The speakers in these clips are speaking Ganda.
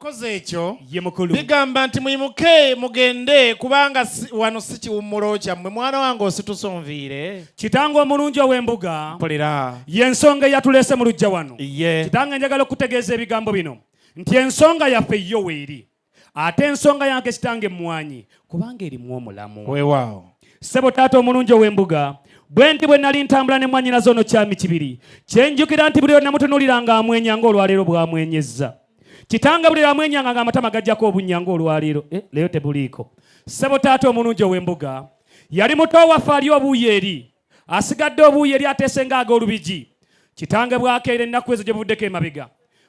koze ekyo ye mukulu bigamba nti muyimuke mugende kubanga wano si kiwummulo kyammwe mwana wange ositusonviire kitange omulungi ow'embuga mpulira y'ensonga eyatuleese mu lujja wano ye kitange njagala okutegeeza ebigambo bino nti ensonga yaffe yo weeri ate ensonga yange kitange mmwanyi kubanga erimu omulamu weewaawo ssebo taata omulungi ow'embuga bwe nti bwe nali ntambula ne mwannyinazo ono kyami kibiri kyenjukira nti buli namutunuulira ng'amwenya ng'olwaleero bw'amwenyezza kitange buli amwenyanga ng'amatama gajjako obunnya ng'olwaleero leero tebuliiko ssebo taata omulungi ow'embuga yali muto waffe ali obuuyi eri asigadde obuuyi eri ateese ng'ag'olubigi kitange bwakeera ennaku ezo gye buvuddeko emabega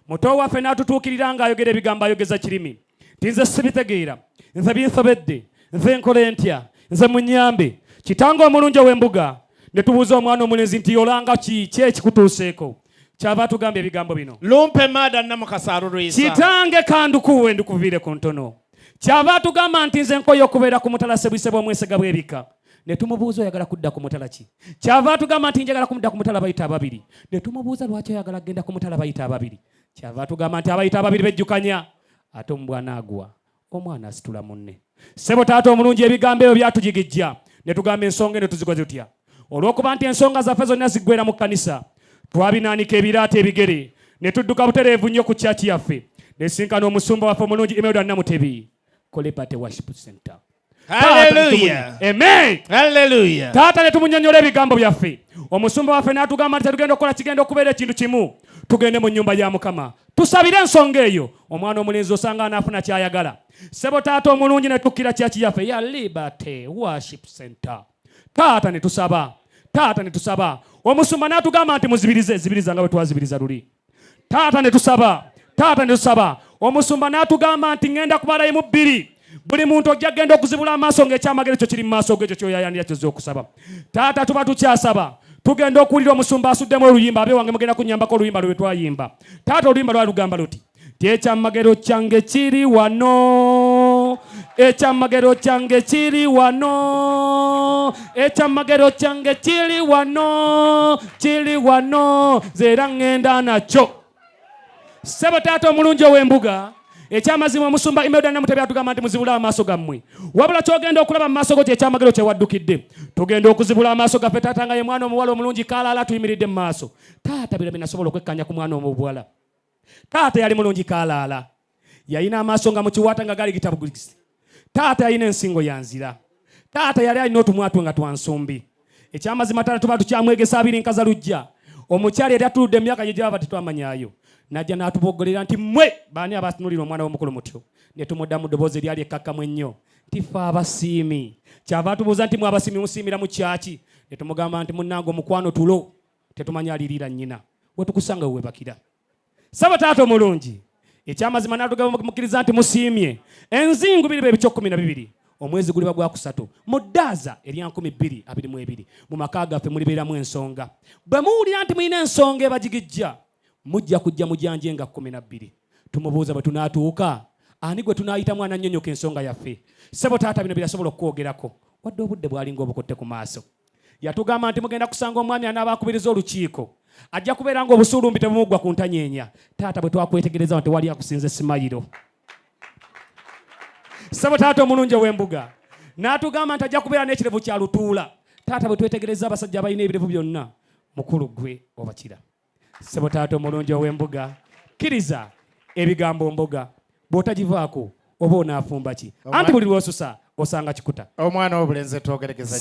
muto waffe n'atutuukirira ng'ayogera ebigambo ayogeza kirimi nti nze sibitegeera nze binsobedde nze nkole ntya nze munyambe kitange omulungi ow'embuga ne tubuuza omwana omulenzi nti olanga ki ekikutuuseeko kyava tugamba ebigambo bino lumpe maada namukasaalu lwisa kitange kandukuwe ndikuviire ku ntono kyava tugamba nti nze nkoye okubeera ku mutala sebwise bw'omwesega bw'ebika ne tumubuuza oyagala kudda ku mutala ki kyava tugamba nti njagala kumudda ku mutala bayita ababiri ne tumubuuza lwaki oyagala kgenda ku mutala bayita ababiri kyava tugamba nti abayita ababiri bejjukanya ate omubwana agwa omwana asitula munne ssebo taata omulungi ebigambo ebyo byatugigijja ne tugamba ensonga eno tuzikoze tutya olw'okuba nti ensonga zaffe zonna ziggwera mu kkanisa twabinaanika ebiraata ebigere ne tudduka butereevu nnyo ku kyaki yaffe nesinkana omusumba waffe omulungi Imelda Namutebi Kolepate Worship Center. Hallelujah. Amen. Hallelujah. Taata ne tumunyonnyola ebigambo byaffe omusumba waffe n'atugamba nti tetugenda okukola kigenda okubeera ekintu kimu tugende mu nnyumba ya Mukama tusabire ensonga eyo omwana omulenzi osanga anaafuna kyayagala ssebo taata omulungi ne tukkira kyaki yaffe ya Liberty Worship Center. Taata ne tusaba omusumba n'atugamba nti zibiriza nga bwe twazibiriza luli taata ne tusaba omusumba n'atugamba nti ngenda kubalayo mu bbiri buli muntu ojja genda okuzibula amaaso ng'ekyamagero ekyo kiri mu maaso gekyo kyoyayanira kyoza okusaba taata tuba tukyasaba tugenda okuwulira omusumba asuddemu oluyimba abe wange mugenda kunnyambako oluyimba lwe twayimba taata oluyimba lwali lugamba luti ti ekyamagero kyange kiri wano ekyamagero kyange kiri wano ekyamagero kyange kiri wano zeera ŋŋenda nakyo ssebo taata omulungi ow'embuga ekyamazima omusumba Imelda Namutebi atugamba nti muzibule amaaso gammwe wabula kyogenda okulaba mu maaso go kyekyamagero kyewaddukidde tugenda okuzibula amaaso gaffe taata nga ye mwana omuwala omulungi kaalaala tuyimiridde mu maaso taata bira binasobola okwekkanya ku mwana omubuwala taata yali mulungi kaalaala yalina amaaso nga mu kiwaata nga gaali gitabugisi taata yalina ensingo yanzira taata yali alina otumwatwe nga twansumbi ekyamazima taata tuba tukyamwegesa abiri nkaza lujja omukyali yali atuludde emyaka gye gyaba tetwamanyaayo najja n'atuboggolera nti mmwe baani abatunulira omwana w'omukulu mutyo ne tumuddamu ddoboozi eryali ekkakkamu ennyo nti ffe abasiimi kyava atubuuza nti mwe abasiimi musiimira mu kyaki ne tumugamba nti munnange omukwano tulo tetumanya aliriira nnyina we tukusanga we webakira ssebo taata omulungi ekyamazima n'atugamba mukkiriza nti musiimye enzingu biri be bico 12 omwezi guliba gwa kusatu mu ddaaza erya 2022 mu maka gaffe mulibeeramu ensonga bwe muwulira nti mulina ensonga ebagigijja mujja kujja mujanje nga 12 tumubuuza bwe tunaatuuka ani gwe tunaayita mwana nnyonnyoka ensonga yaffe ssebo taata bino birasobola okwogerako wadde obudde bwalinga obukotte ku maaso yatugamba nti mugenda kusanga omwami anaabakubiriza olukiiko ajja kubeera nga obusuulumbi tebumuggwa ku ntanyeenya taata bwe twakwetegereza nti wali akusinze simayiro ssebo taata omulungi ow'embuga n'atugamba nti ajja kubeera n'ekirevu kya lutuula taata bwe twetegereza abasajja abalina ebirevu byonna mukulu gwe obakira ssebo taata omulungi ow'embuga kkiriza ebigambo mboga bw'otagivaako oba onaafumba ki anti buli lw'osusa osanga kikuta omwana w'obulenzi twogeregeza